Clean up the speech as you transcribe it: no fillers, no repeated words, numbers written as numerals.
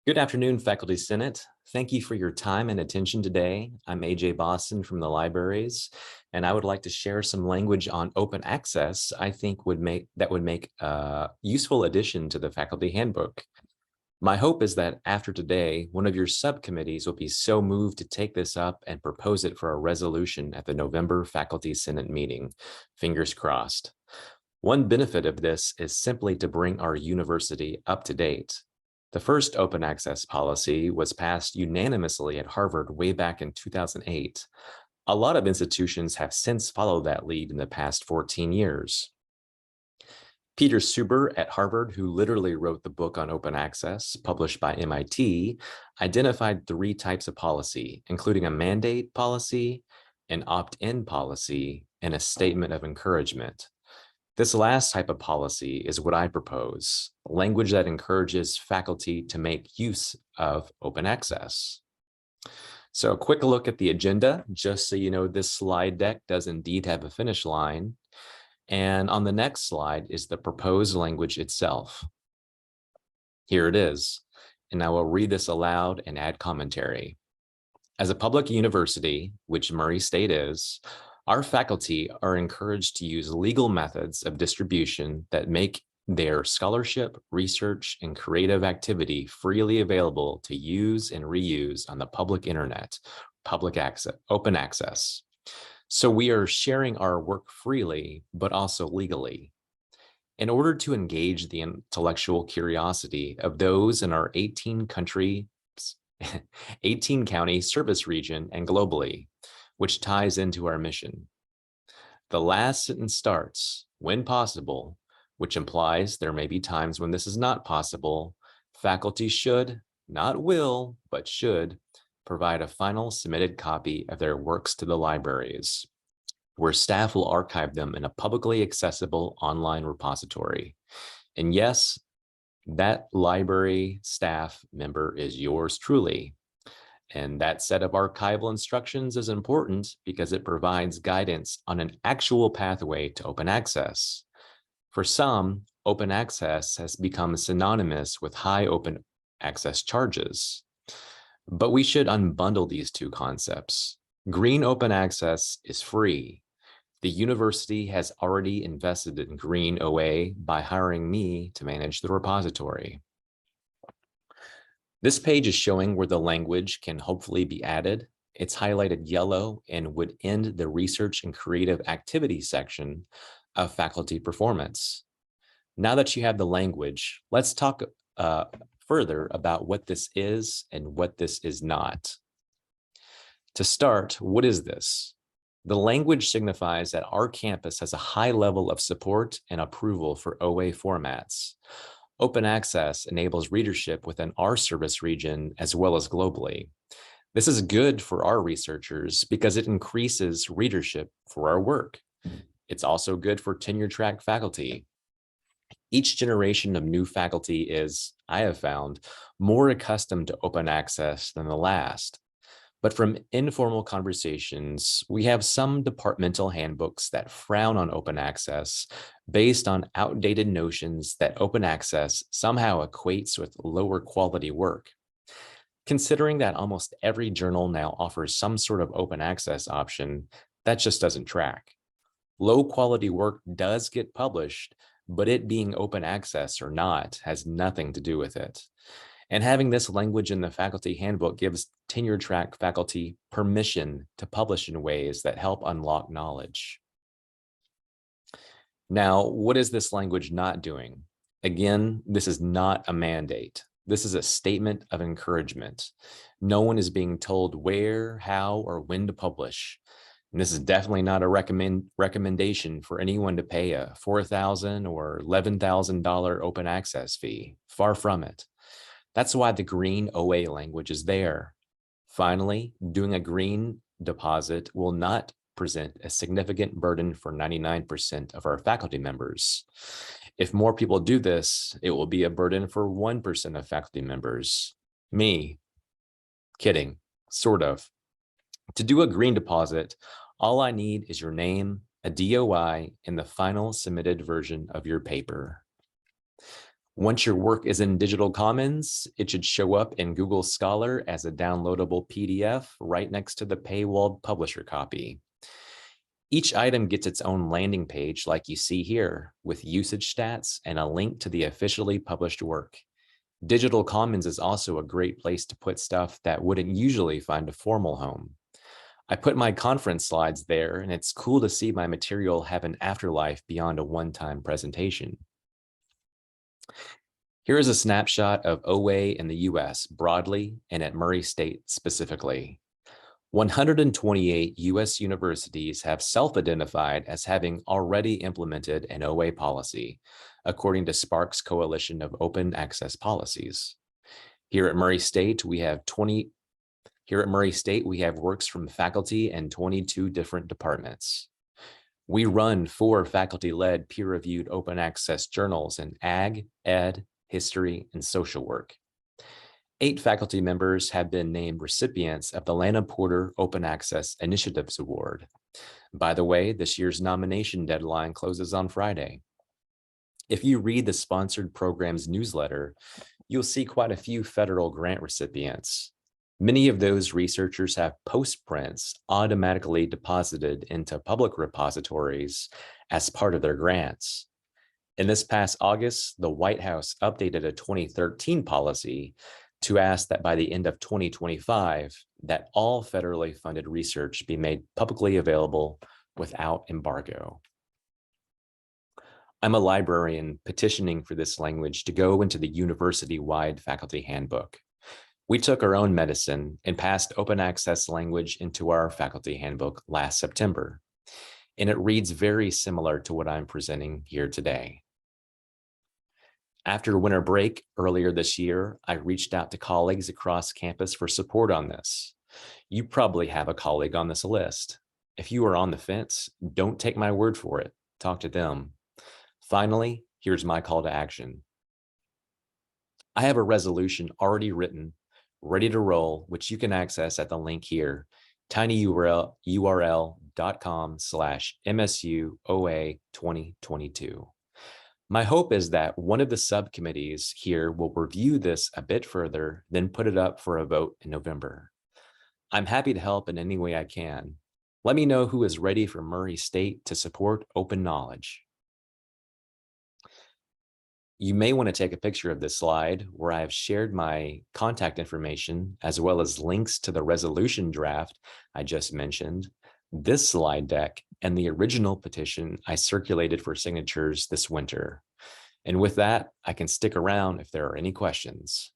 Good afternoon, Faculty Senate. Thank you for your time and attention today. I'm AJ Boston from the libraries, and I would like to share some language on open access I think would make a useful addition to the faculty handbook. My hope is that after today, one of your subcommittees will be so moved to take this up and propose it for a resolution at the November Faculty Senate meeting. Fingers crossed. One benefit of this is simply to bring our university up to date. The first open access policy was passed unanimously at Harvard way back in 2008. A lot of institutions have since followed that lead in the past 14 years. Peter Suber at Harvard, who literally wrote the book on open access, published by MIT, identified 3 types of policy, including a mandate policy, an opt-in policy, and a statement of encouragement. This last type of policy is what I propose, language that encourages faculty to make use of open access. So a quick look at the agenda, just so you know this slide deck does indeed have a finish line. And on the next slide is the proposed language itself. Here it is, and I will read this aloud and add commentary. As a public university, which Murray State is, our faculty are encouraged to use legal methods of distribution that make their scholarship, research, and creative activity freely available to use and reuse on the public internet, public access, open access. So we are sharing our work freely, but also legally. In order to engage the intellectual curiosity of those in our 18 county service region and globally, which ties into our mission. The last sentence starts, when possible, which implies there may be times when this is not possible. Faculty should, not will, but should, provide a final submitted copy of their works to the libraries, where staff will archive them in a publicly accessible online repository. And yes, that library staff member is yours truly. And that set of archival instructions is important because it provides guidance on an actual pathway to open access. For some, open access has become synonymous with high open access charges. But we should unbundle these two concepts. Green open access is free. The university has already invested in Green OA by hiring me to manage the repository. This page is showing where the language can hopefully be added. It's highlighted yellow and would end the research and creative activity section of faculty performance. Now that you have the language, let's talk further about what this is and what this is not. To start, what is this? The language signifies that our campus has a high level of support and approval for OA formats. Open access enables readership within our service region as well as globally. This is good for our researchers because it increases readership for our work. It's also good for tenure-track faculty. Each generation of new faculty is, I have found, more accustomed to open access than the last. But from informal conversations, we have some departmental handbooks that frown on open access based on outdated notions that open access somehow equates with lower quality work. Considering that almost every journal now offers some sort of open access option, that just doesn't track. Low quality work does get published, but it being open access or not has nothing to do with it. And having this language in the faculty handbook gives tenure-track faculty permission to publish in ways that help unlock knowledge. Now, what is this language not doing? Again, this is not a mandate. This is a statement of encouragement. No one is being told where, how, or when to publish. And this is definitely not a recommendation for anyone to pay a $4,000 or $11,000 open access fee. Far from it. That's why the Green OA language is there. Finally, doing a green deposit will not present a significant burden for 99% of our faculty members. If more people do this, it will be a burden for 1% of faculty members. Me. Kidding, sort of. To do a green deposit, all I need is your name, a DOI, and the final submitted version of your paper. Once your work is in Digital Commons, it should show up in Google Scholar as a downloadable PDF right next to the paywalled publisher copy. Each item gets its own landing page like you see here, with usage stats and a link to the officially published work. Digital Commons is also a great place to put stuff that wouldn't usually find a formal home. I put my conference slides there, and it's cool to see my material have an afterlife beyond a one-time presentation. Here is a snapshot of OA in the US broadly and at Murray State specifically. 128 US universities have self-identified as having already implemented an OA policy, according to Spark's Coalition of Open Access Policies. Here at Murray State, we have works from faculty and 22 different departments. We run 4 faculty-led peer-reviewed open access journals in Ag, Ed, History, and Social Work. 8 faculty members have been named recipients of the Lana Porter Open Access Initiatives Award. By the way, this year's nomination deadline closes on Friday. If you read the sponsored program's newsletter, you'll see quite a few federal grant recipients. Many of those researchers have postprints automatically deposited into public repositories as part of their grants. In this past August, the White House updated a 2013 policy to ask that by the end of 2025, that all federally funded research be made publicly available without embargo. I'm a librarian petitioning for this language to go into the university-wide faculty handbook. We took our own medicine and passed open access language into our faculty handbook last September, and it reads very similar to what I'm presenting here today. After winter break earlier this year, I reached out to colleagues across campus for support on this. You probably have a colleague on this list. If you are on the fence, don't take my word for it. Talk to them. Finally, here's my call to action. I have a resolution already written, ready to roll, which you can access at the link here, tinyurl.com/MSUOA2022. My hope is that one of the subcommittees here will review this a bit further, then put it up for a vote in November. I'm happy to help in any way I can. Let me know who is ready for Murray State to support open knowledge. You may want to take a picture of this slide where I have shared my contact information as well as links to the resolution draft I just mentioned, this slide deck, and the original petition I circulated for signatures this winter. And with that, I can stick around if there are any questions.